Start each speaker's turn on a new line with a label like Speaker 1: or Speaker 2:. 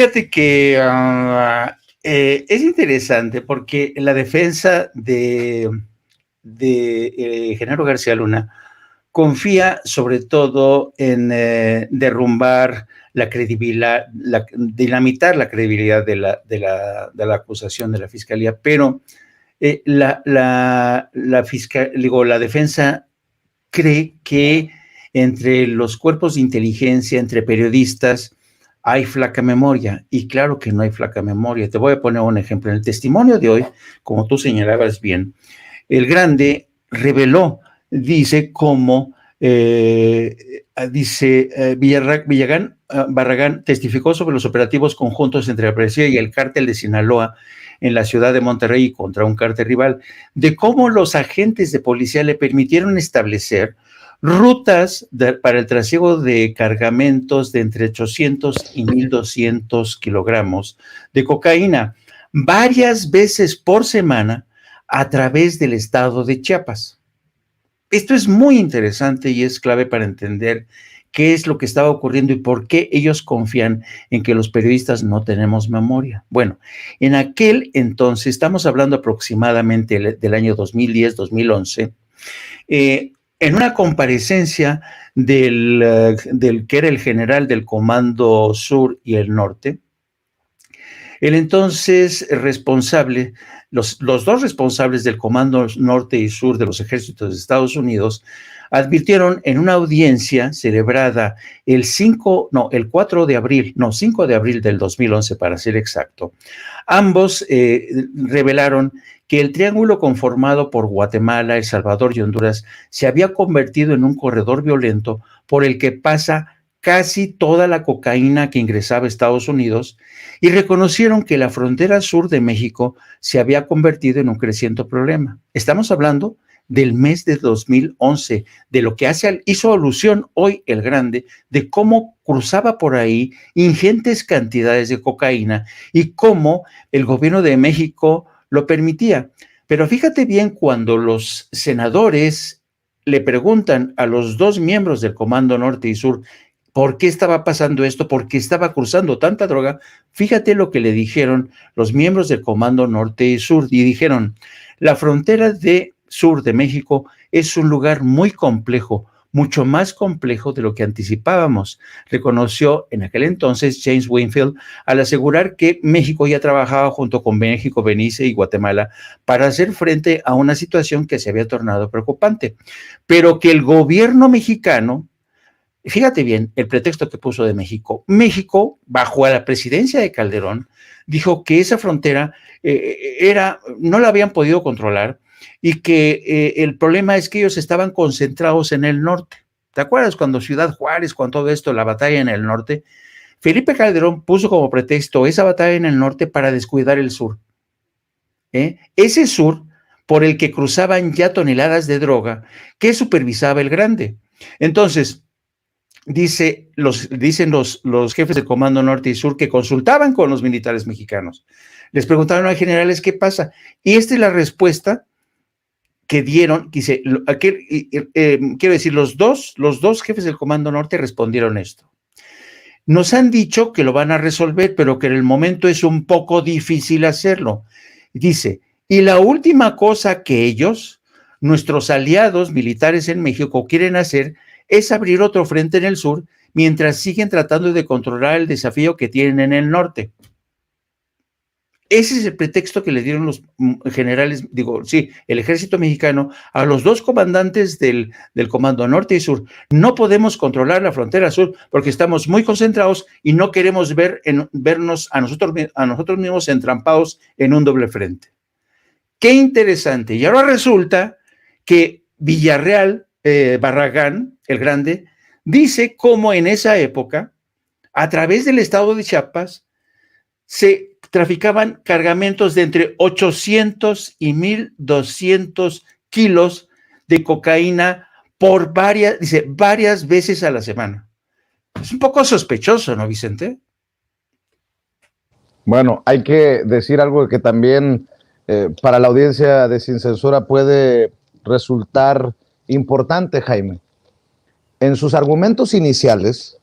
Speaker 1: Fíjate que es interesante porque la defensa de Genaro García Luna confía sobre todo en derrumbar la credibilidad, dinamitar la credibilidad de la acusación de la fiscalía, pero la defensa cree que entre los cuerpos de inteligencia, entre periodistas, hay flaca memoria, y claro que no hay flaca memoria. Te voy a poner un ejemplo. En el testimonio de hoy, como tú señalabas bien, el Grande reveló, dice cómo, Barragán testificó sobre los operativos conjuntos entre la policía y el cártel de Sinaloa en la ciudad de Monterrey contra un cártel rival, de cómo los agentes de policía le permitieron establecer rutas para el trasiego de cargamentos de entre 800 y 1,200 kilogramos de cocaína varias veces por semana a través del estado de Chiapas. Esto es muy interesante y es clave para entender qué es lo que estaba ocurriendo y por qué ellos confían en que los periodistas no tenemos memoria. Bueno, en aquel entonces, estamos hablando aproximadamente del año 2010-2011, en una comparecencia del que era el general del Comando Sur y el Norte, el entonces responsable, los dos responsables del Comando Norte y Sur de los Ejércitos de Estados Unidos, advirtieron en una audiencia celebrada el 5 de abril del 2011, para ser exacto. Ambos revelaron que el triángulo conformado por Guatemala, El Salvador y Honduras se había convertido en un corredor violento por el que pasa casi toda la cocaína que ingresaba a Estados Unidos, y reconocieron que la frontera sur de México se había convertido en un creciente problema. Estamos hablando del mes de 2011, de lo que hizo alusión hoy el Grande, de cómo cruzaba por ahí ingentes cantidades de cocaína y cómo el gobierno de México lo permitía. Pero fíjate bien, cuando los senadores le preguntan a los dos miembros del Comando Norte y Sur por qué estaba pasando esto, por qué estaba cruzando tanta droga, fíjate lo que le dijeron los miembros del Comando Norte y Sur, y dijeron: la frontera de sur de México es un lugar muy complejo, mucho más complejo de lo que anticipábamos, reconoció en aquel entonces James Wingfield, al asegurar que México ya trabajaba junto con México, Belice y Guatemala para hacer frente a una situación que se había tornado preocupante, pero que el gobierno mexicano, fíjate bien el pretexto que puso de México, bajo la presidencia de Calderón, dijo que esa frontera no la habían podido controlar, y que el problema es que ellos estaban concentrados en el norte. ¿Te acuerdas cuando Ciudad Juárez, con todo esto, la batalla en el norte? Felipe Calderón puso como pretexto esa batalla en el norte para descuidar el sur. Ese sur por el que cruzaban ya toneladas de droga que supervisaba el Grande. Entonces, dicen los jefes del Comando Norte y Sur que consultaban con los militares mexicanos. Les preguntaron a generales qué pasa. Y esta es la respuesta que dieron, quiero decir, los dos jefes del Comando Norte respondieron esto. Nos han dicho que lo van a resolver, pero que en el momento es un poco difícil hacerlo. Dice, y la última cosa que ellos, nuestros aliados militares en México, quieren hacer es abrir otro frente en el sur, mientras siguen tratando de controlar el desafío que tienen en el norte. Ese es el pretexto que le dieron los generales, el ejército mexicano a los dos comandantes del Comando Norte y Sur. No podemos controlar la frontera sur porque estamos muy concentrados y no queremos vernos a nosotros mismos entrampados en un doble frente. Qué interesante. Y ahora resulta que Barragán, el Grande, dice cómo en esa época, a través del estado de Chiapas, se traficaban cargamentos de entre 800 y 1,200 kilos de cocaína por varias veces a la semana. Es un poco sospechoso, ¿no, Vicente?
Speaker 2: Bueno, hay que decir algo que también para la audiencia de Sin Censura puede resultar importante, Jaime. En sus argumentos iniciales,